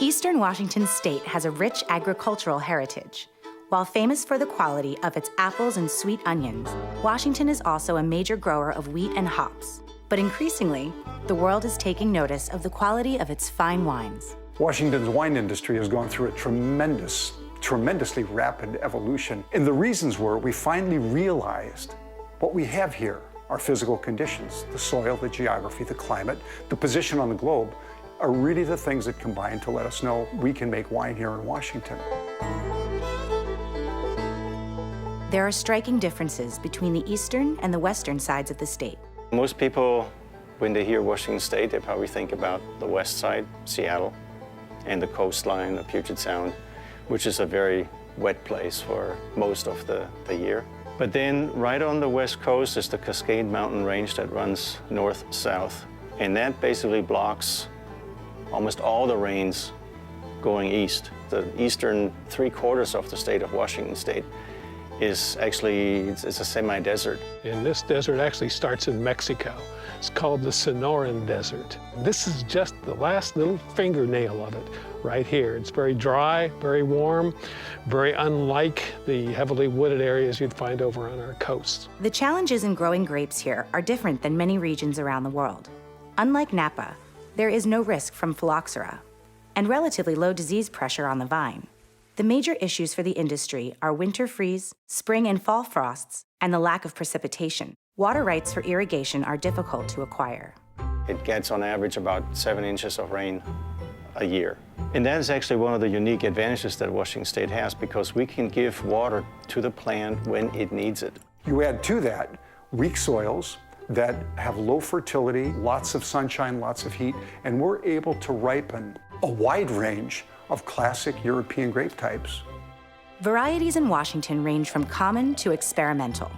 Eastern Washington state has a rich agricultural heritage. While famous for the quality of its apples and sweet onions, Washington is also a major grower of wheat and hops. But increasingly, the world is taking notice of the quality of its fine wines. Washington's wine industry has gone through a tremendously rapid evolution. And the reasons were we finally realized what we have here, our physical conditions, the soil, the geography, the climate, the position on the globe, are really the things that combine to let us know we can make wine here in Washington. There are striking differences between the eastern and the western sides of the state. Most people, when they hear Washington State, they probably think about the west side, Seattle, and the coastline of Puget Sound, which is a very wet place for most of the year. But then right on the west coast is the Cascade Mountain Range that runs north-south, and that basically blocks almost all the rains going east. The eastern 3/4 of the state of Washington State is actually, it's a semi-desert. And this desert actually starts in Mexico. It's called the Sonoran Desert. This is just the last little fingernail of it right here. It's very dry, very warm, very unlike the heavily wooded areas you'd find over on our coasts. The challenges in growing grapes here are different than many regions around the world. Unlike Napa, there is no risk from phylloxera and relatively low disease pressure on the vine. The major issues for the industry are winter freeze, spring and fall frosts, and the lack of precipitation. Water rights for irrigation are difficult to acquire. It gets on average about 7 inches of rain a year. And that is actually one of the unique advantages that Washington State has, because we can give water to the plant when it needs it. You add to that weak soils that have low fertility, lots of sunshine, lots of heat, and we're able to ripen a wide range of classic European grape types. Varieties in Washington range from common to experimental.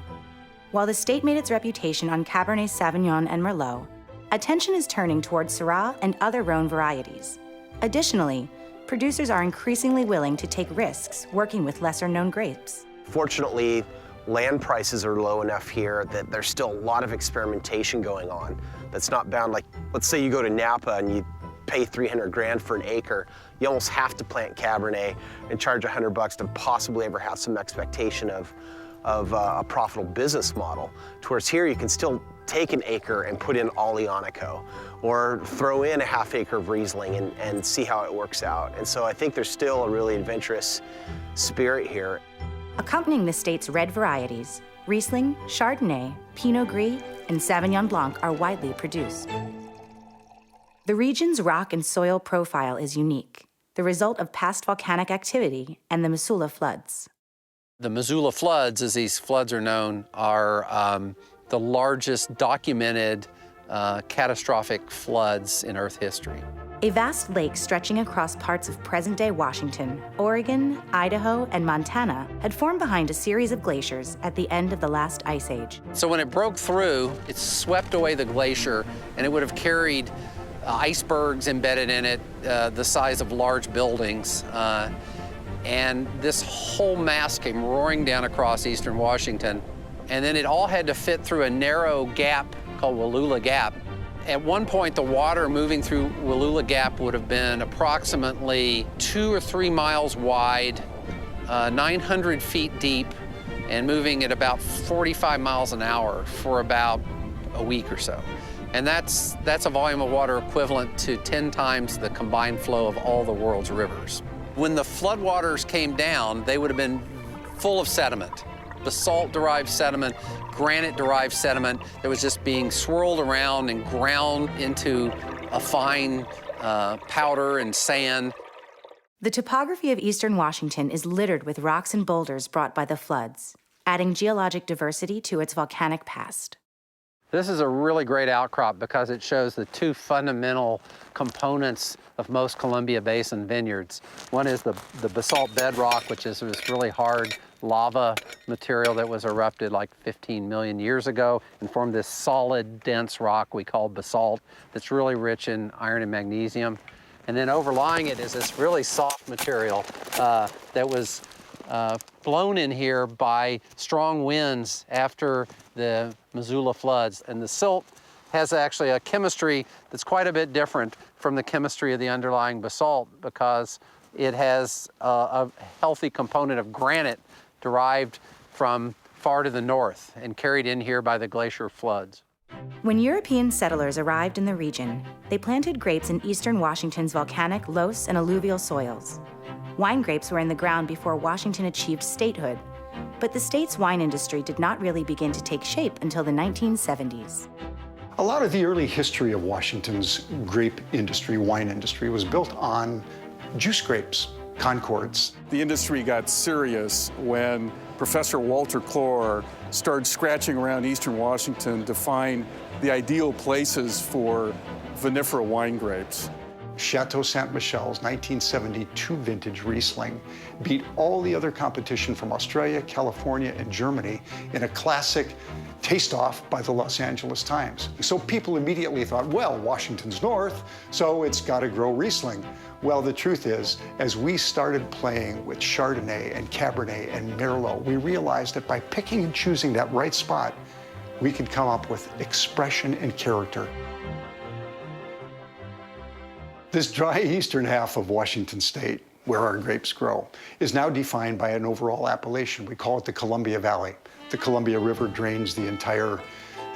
While the state made its reputation on Cabernet Sauvignon and Merlot, attention is turning towards Syrah and other Rhone varieties. Additionally, producers are increasingly willing to take risks working with lesser-known grapes. Fortunately, land prices are low enough here that there's still a lot of experimentation going on that's not bound. Like, let's say you go to Napa and you pay 300 grand for an acre, you almost have to plant Cabernet and charge $100 to possibly ever have some expectation of a profitable business model. Towards here, you can still take an acre and put in Alianico, or throw in a half acre of Riesling and see how it works out. And so I think there's still a really adventurous spirit here. Accompanying the state's red varieties, Riesling, Chardonnay, Pinot Gris, and Sauvignon Blanc are widely produced. The region's rock and soil profile is unique, the result of past volcanic activity and the Missoula floods. The Missoula floods, as these floods are known, are the largest documented catastrophic floods in Earth history. A vast lake stretching across parts of present-day Washington, Oregon, Idaho, and Montana had formed behind a series of glaciers at the end of the last ice age. So when it broke through, it swept away the glacier, and it would have carried icebergs embedded in it, the size of large buildings. And this whole mass came roaring down across eastern Washington. And then it all had to fit through a narrow gap called Walla Gap. At one point, the water moving through Walla Gap would have been approximately 2 or 3 miles wide, 900 feet deep, and moving at about 45 miles an hour for about a week or so. And that's a volume of water equivalent to 10 times the combined flow of all the world's rivers. When the floodwaters came down, they would have been full of sediment, basalt-derived sediment, granite-derived sediment that was just being swirled around and ground into a fine powder and sand. The topography of eastern Washington is littered with rocks and boulders brought by the floods, adding geologic diversity to its volcanic past. This is a really great outcrop because it shows the two fundamental components of most Columbia Basin vineyards. One is the basalt bedrock, which is this really hard lava material that was erupted like 15 million years ago and formed this solid, dense rock we call basalt that's really rich in iron and magnesium. And then overlying it is this really soft material that was blown in here by strong winds after the Missoula floods. And the silt has actually a chemistry that's quite a bit different from the chemistry of the underlying basalt because it has a healthy component of granite derived from far to the north and carried in here by the glacier floods. When European settlers arrived in the region, they planted grapes in eastern Washington's volcanic, loess, and alluvial soils. Wine grapes were in the ground before Washington achieved statehood, but the state's wine industry did not really begin to take shape until the 1970s. A lot of the early history of Washington's grape industry, wine industry, was built on juice grapes, Concords. The industry got serious when Professor Walter Clore started scratching around eastern Washington to find the ideal places for vinifera wine grapes. Chateau Ste. Michelle's 1972 vintage Riesling beat all the other competition from Australia, California, and Germany in a classic taste-off by the Los Angeles Times. So people immediately thought, well, Washington's north, so it's got to grow Riesling. Well, the truth is, as we started playing with Chardonnay and Cabernet and Merlot, we realized that by picking and choosing that right spot, we could come up with expression and character. This dry eastern half of Washington state, where our grapes grow, is now defined by an overall appellation. We call it the Columbia Valley. The Columbia River drains the entire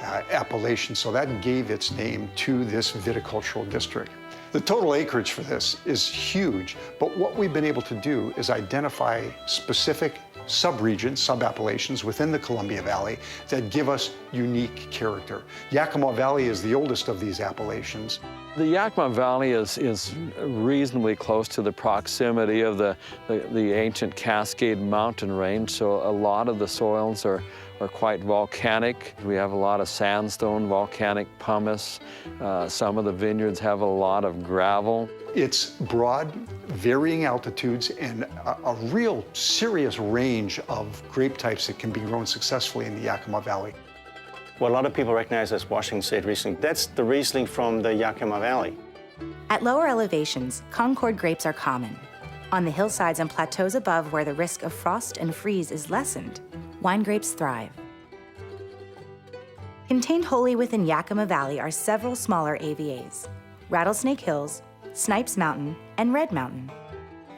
appellation, so that gave its name to this viticultural district. The total acreage for this is huge, but what we've been able to do is identify specific subregions, sub-appellations within the Columbia Valley that give us unique character. Yakima Valley is the oldest of these appellations. The Yakima Valley is reasonably close to the proximity of the ancient Cascade Mountain range, so a lot of the soils are quite volcanic. We have a lot of sandstone, volcanic pumice. Some of the vineyards have a lot of gravel. It's broad, varying altitudes, and a real serious range of grape types that can be grown successfully in the Yakima Valley. What a lot of people recognize as Washington State Riesling, that's the Riesling from the Yakima Valley. At lower elevations, Concord grapes are common. On the hillsides and plateaus above where the risk of frost and freeze is lessened, wine grapes thrive. Contained wholly within Yakima Valley are several smaller AVAs: Rattlesnake Hills, Snipes Mountain, and Red Mountain.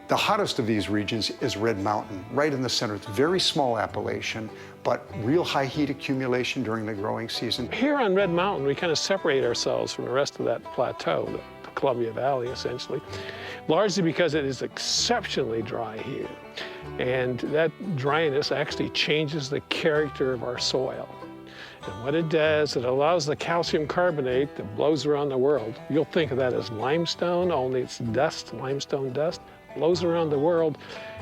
The hottest of these regions is Red Mountain, right in the center. It's a very small appellation, but real high heat accumulation during the growing season. Here on Red Mountain, we kind of separate ourselves from the rest of that plateau, the Columbia Valley, essentially, largely because it is exceptionally dry here. And that dryness actually changes the character of our soil. And what it does, it allows the calcium carbonate that blows around the world. You'll think of that as limestone, only it's dust, limestone dust, blows around the world.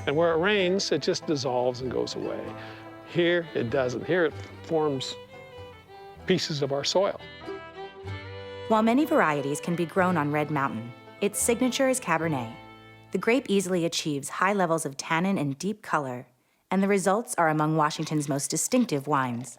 And where it rains, it just dissolves and goes away. Here, it doesn't. Here, it forms pieces of our soil. While many varieties can be grown on Red Mountain, its signature is Cabernet. The grape easily achieves high levels of tannin and deep color, and the results are among Washington's most distinctive wines.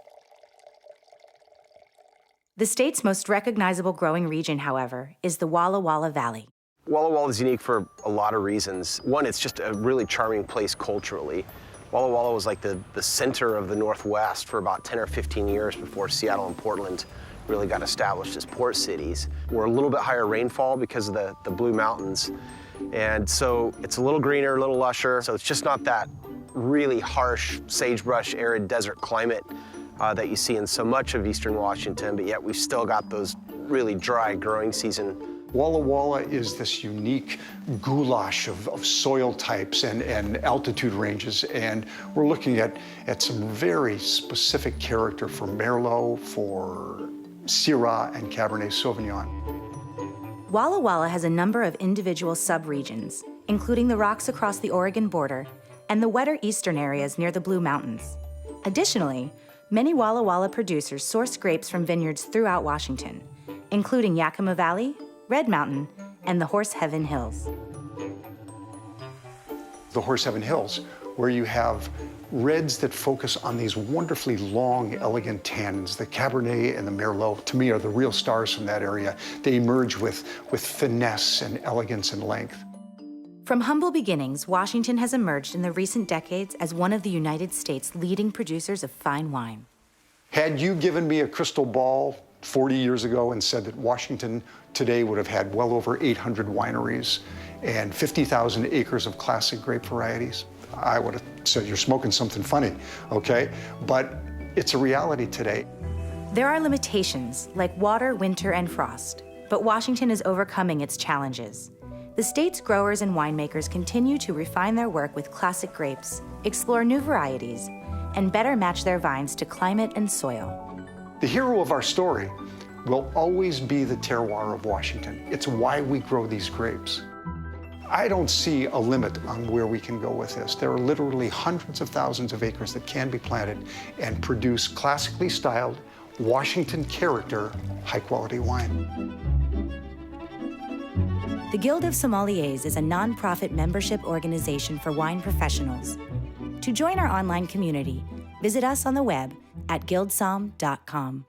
The state's most recognizable growing region, however, is the Walla Walla Valley. Walla Walla is unique for a lot of reasons. One, it's just a really charming place culturally. Walla Walla was like the center of the Northwest for about 10 or 15 years before Seattle and Portland really got established as port cities. We're a little bit higher rainfall because of the Blue Mountains. And so it's a little greener, a little lusher. So it's just not that really harsh sagebrush, arid desert climate that you see in so much of eastern Washington, but yet we've still got those really dry growing season. Walla Walla is this unique goulash of soil types and altitude ranges, and we're looking at some very specific character for Merlot, for Syrah, and Cabernet Sauvignon. Walla Walla has a number of individual subregions, including the rocks across the Oregon border and the wetter eastern areas near the Blue Mountains. Additionally, many Walla Walla producers source grapes from vineyards throughout Washington, including Yakima Valley, Red Mountain, and the Horse Heaven Hills. The Horse Heaven Hills, where you have reds that focus on these wonderfully long, elegant tannins. The Cabernet and the Merlot, to me, are the real stars from that area. They emerge with finesse and elegance and length. From humble beginnings, Washington has emerged in the recent decades as one of the United States' leading producers of fine wine. Had you given me a crystal ball 40 years ago and said that Washington today would have had well over 800 wineries and 50,000 acres of classic grape varieties, I would have said you're smoking something funny, okay? But it's a reality today. There are limitations like water, winter, and frost, but Washington is overcoming its challenges. The state's growers and winemakers continue to refine their work with classic grapes, explore new varieties, and better match their vines to climate and soil. The hero of our story will always be the terroir of Washington. It's why we grow these grapes. I don't see a limit on where we can go with this. There are literally hundreds of thousands of acres that can be planted and produce classically styled, Washington character, high-quality wine. The Guild of Sommeliers is a nonprofit membership organization for wine professionals. To join our online community, visit us on the web at guildsom.com.